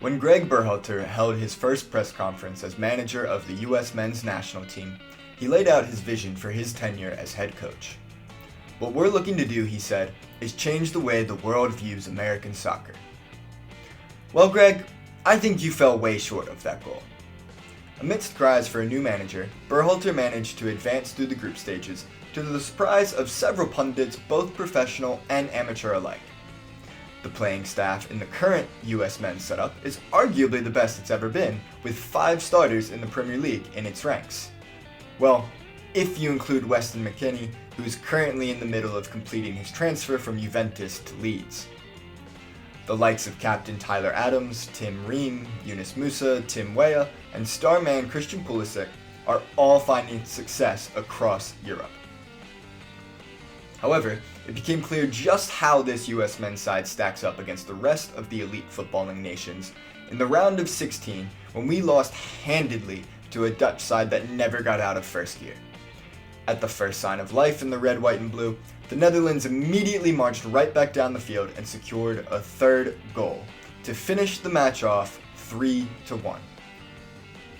When Greg Berhalter held his first press conference as manager of the US men's national team, he laid out his vision for his tenure as head coach. "What we're looking to do," he said, "is change the way the world views American soccer." Well, Greg, I think you fell way short of that goal. Amidst cries for a new manager, Berhalter managed to advance through the group stages to the surprise of several pundits, both professional and amateur alike. The playing staff in the current US men's setup is arguably the best it's ever been, with 5 starters in the Premier League in its ranks. Well, if you include Weston McKennie, who is currently in the middle of completing his transfer from Juventus to Leeds. The likes of captain Tyler Adams, Tim Ream, Yunus Musa, Tim Weah, and star man Christian Pulisic are all finding success across Europe. However, it became clear just how this US men's side stacks up against the rest of the elite footballing nations in the round of 16 when we lost handedly to a Dutch side that never got out of first gear. At the first sign of life in the red, white, and blue, the Netherlands immediately marched right back down the field and secured a third goal to finish the match off 3-1.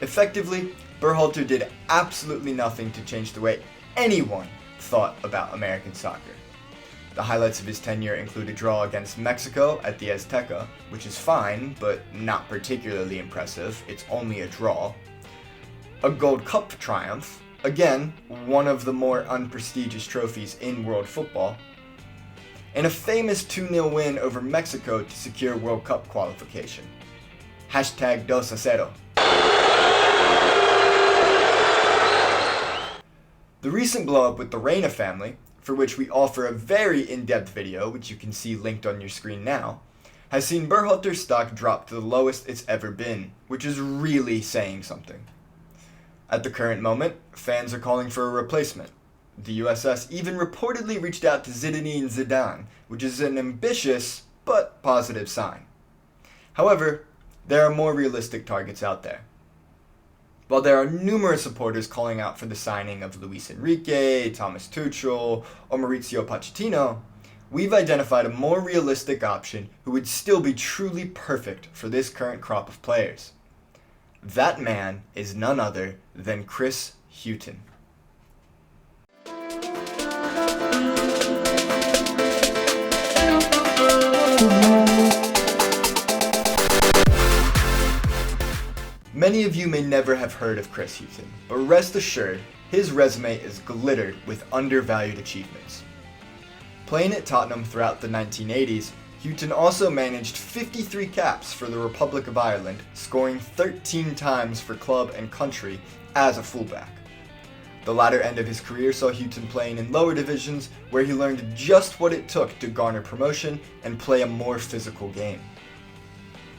Effectively, Berhalter did absolutely nothing to change the way anyone thought about American soccer. The highlights of his tenure include a draw against Mexico at the Azteca, which is fine, but not particularly impressive, it's only a draw. A Gold Cup triumph, again, one of the more unprestigious trophies in world football. And a famous 2-0 win over Mexico to secure World Cup qualification. #2-0. The recent blow-up with the Reina family, for which we offer a very in-depth video, which you can see linked on your screen now, has seen Berhalter's stock drop to the lowest it's ever been, which is really saying something. At the current moment, fans are calling for a replacement. The USS even reportedly reached out to Zinedine Zidane, which is an ambitious but positive sign. However, there are more realistic targets out there. While there are numerous supporters calling out for the signing of Luis Enrique, Thomas Tuchel, or Mauricio Pochettino, we've identified a more realistic option who would still be truly perfect for this current crop of players. That man is none other than Chris Hughton. Many of you may never have heard of Chris Hughton, but rest assured, his resume is glittered with undervalued achievements. Playing at Tottenham throughout the 1980s, Hughton also managed 53 caps for the Republic of Ireland, scoring 13 times for club and country as a fullback. The latter end of his career saw Hughton playing in lower divisions, where he learned just what it took to garner promotion and play a more physical game.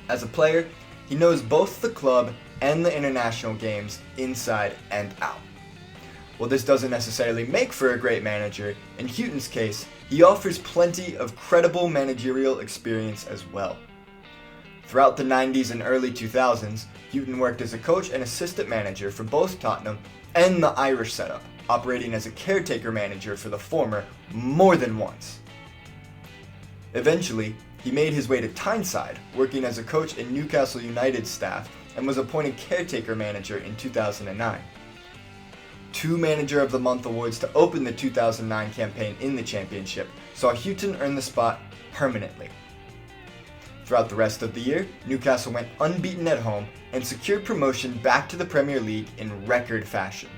As a player, he knows both the club and the international games inside and out. While this doesn't necessarily make for a great manager, in Hughton's case, he offers plenty of credible managerial experience as well. Throughout the 90s and early 2000s, Hughton worked as a coach and assistant manager for both Tottenham and the Irish setup, operating as a caretaker manager for the former more than once. Eventually, he made his way to Tyneside, working as a coach in Newcastle United's staff, and was appointed caretaker manager in 2009. 2 Manager of the Month awards to open the 2009 campaign in the championship saw Hughton earn the spot permanently. Throughout the rest of the year, Newcastle went unbeaten at home and secured promotion back to the Premier League in record fashion.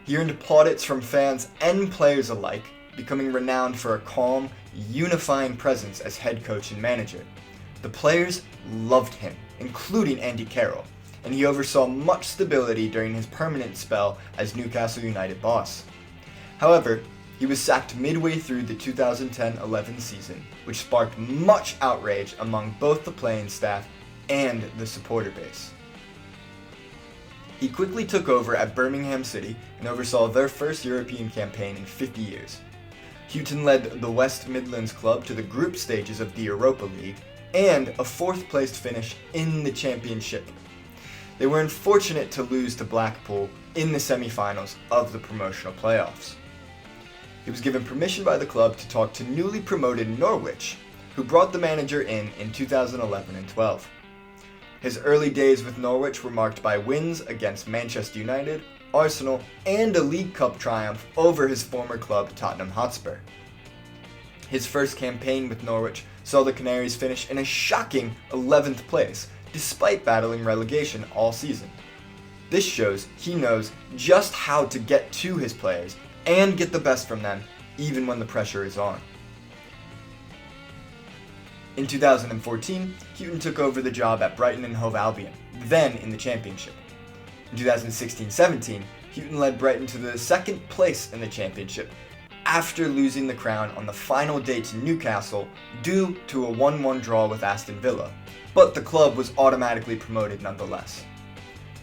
He earned plaudits from fans and players alike, becoming renowned for a calm, unifying presence as head coach and manager. The players loved him, including Andy Carroll, and he oversaw much stability during his permanent spell as Newcastle United boss. However, he was sacked midway through the 2010-11 season, which sparked much outrage among both the playing staff and the supporter base. He quickly took over at Birmingham City and oversaw their first European campaign in 50 years. Hughton led the West Midlands club to the group stages of the Europa League and a 4th-placed finish in the Championship. They were unfortunate to lose to Blackpool in the semi-finals of the promotional playoffs. He was given permission by the club to talk to newly promoted Norwich, who brought the manager in 2011 and 12. His early days with Norwich were marked by wins against Manchester United, Arsenal, and a League Cup triumph over his former club Tottenham Hotspur. His first campaign with Norwich saw the Canaries finish in a shocking 11th place, despite battling relegation all season. This shows he knows just how to get to his players and get the best from them, even when the pressure is on. In 2014, Hughton took over the job at Brighton and Hove Albion, then in the Championship. In 2016-17, Hughton led Brighton to the second place in the Championship, after losing the crown on the final day to Newcastle due to a 1-1 draw with Aston Villa, but the club was automatically promoted nonetheless.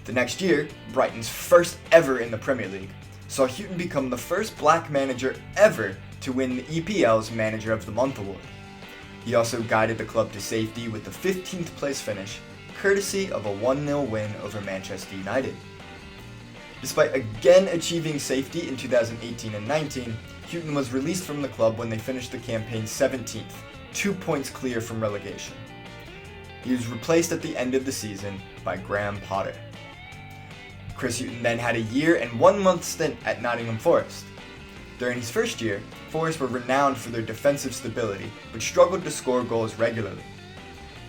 The next year, Brighton's first ever in the Premier League, saw Hughton become the first black manager ever to win the EPL's Manager of the Month award. He also guided the club to safety with the 15th place finish, courtesy of a 1-0 win over Manchester United. Despite again achieving safety in 2018 and 19, Hughton was released from the club when they finished the campaign 17th, 2 points clear from relegation. He was replaced at the end of the season by Graham Potter. Chris Hughton then had a year and 1 month stint at Nottingham Forest. During his first year, Forest were renowned for their defensive stability, but struggled to score goals regularly.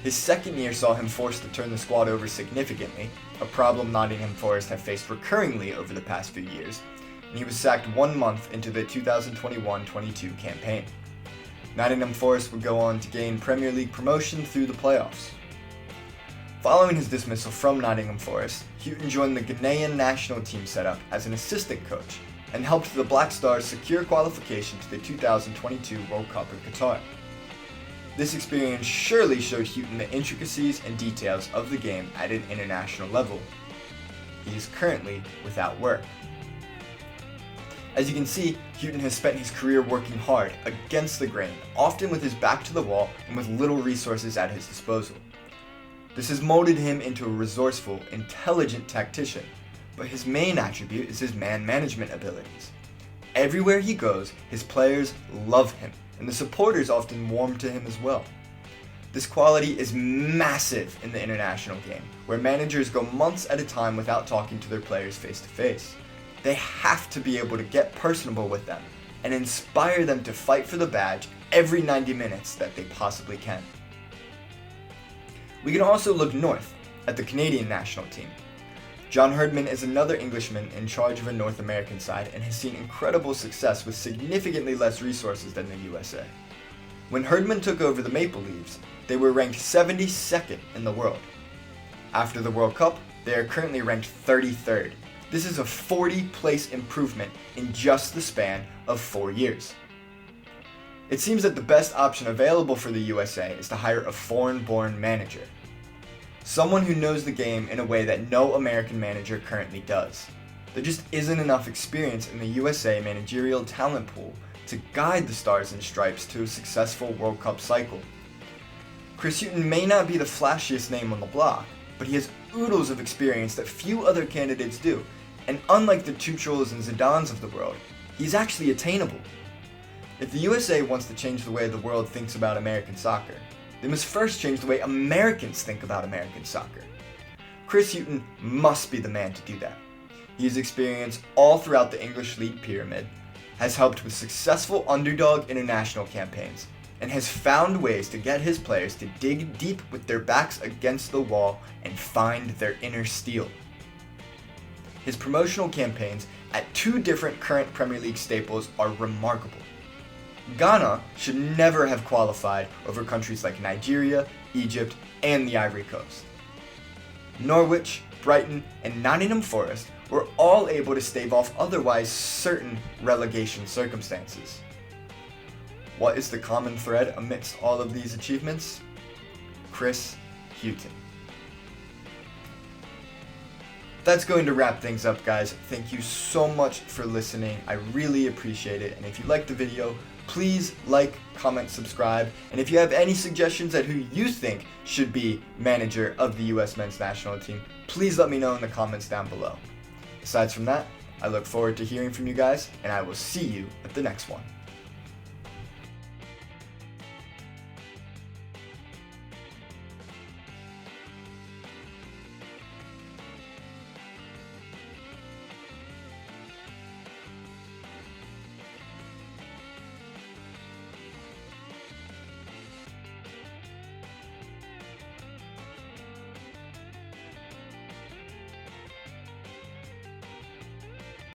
His second year saw him forced to turn the squad over significantly, a problem Nottingham Forest have faced recurringly over the past few years, and he was sacked 1 month into the 2021-22 campaign. Nottingham Forest would go on to gain Premier League promotion through the playoffs. Following his dismissal from Nottingham Forest, Hughton joined the Ghanaian national team setup as an assistant coach, and helped the Black Stars secure qualification to the 2022 World Cup in Qatar. This experience surely showed Hughton the intricacies and details of the game at an international level. He is currently without work. As you can see, Hughton has spent his career working hard, against the grain, often with his back to the wall and with little resources at his disposal. This has molded him into a resourceful, intelligent tactician, but his main attribute is his man management abilities. Everywhere he goes, his players love him, and the supporters often warm to him as well. This quality is massive in the international game, where managers go months at a time without talking to their players face to face. They have to be able to get personable with them and inspire them to fight for the badge every 90 minutes that they possibly can. We can also look north at the Canadian national team. John Herdman is another Englishman in charge of a North American side and has seen incredible success with significantly less resources than the USA. When Herdman took over the Maple Leafs, they were ranked 72nd in the world. After the World Cup, they are currently ranked 33rd. This is a 40-place improvement in just the span of 4 years. It seems that the best option available for the USA is to hire a foreign-born manager. Someone who knows the game in a way that no American manager currently does. There just isn't enough experience in the USA managerial talent pool to guide the Stars and Stripes to a successful World Cup cycle. Chris Hughton may not be the flashiest name on the block, but he has oodles of experience that few other candidates do, and unlike the Tuchels and Zidans of the world, he's actually attainable. If the USA wants to change the way the world thinks about American soccer, they must first change the way Americans think about American soccer. Chris Hughton must be the man to do that. He has experience all throughout the English League pyramid, has helped with successful underdog international campaigns, and has found ways to get his players to dig deep with their backs against the wall and find their inner steel. His promotional campaigns at 2 different current Premier League staples are remarkable. Ghana should never have qualified over countries like Nigeria, Egypt, and the Ivory Coast. Norwich, Brighton, and Nottingham Forest were all able to stave off otherwise certain relegation circumstances. What is the common thread amidst all of these achievements? Chris Hughton. That's going to wrap things up, guys. Thank you so much for listening. I really appreciate it. And if you liked the video, please like, comment, subscribe. And if you have any suggestions at who you think should be manager of the US men's national team, please let me know in the comments down below. Aside from that, I look forward to hearing from you guys, and I will see you at the next one.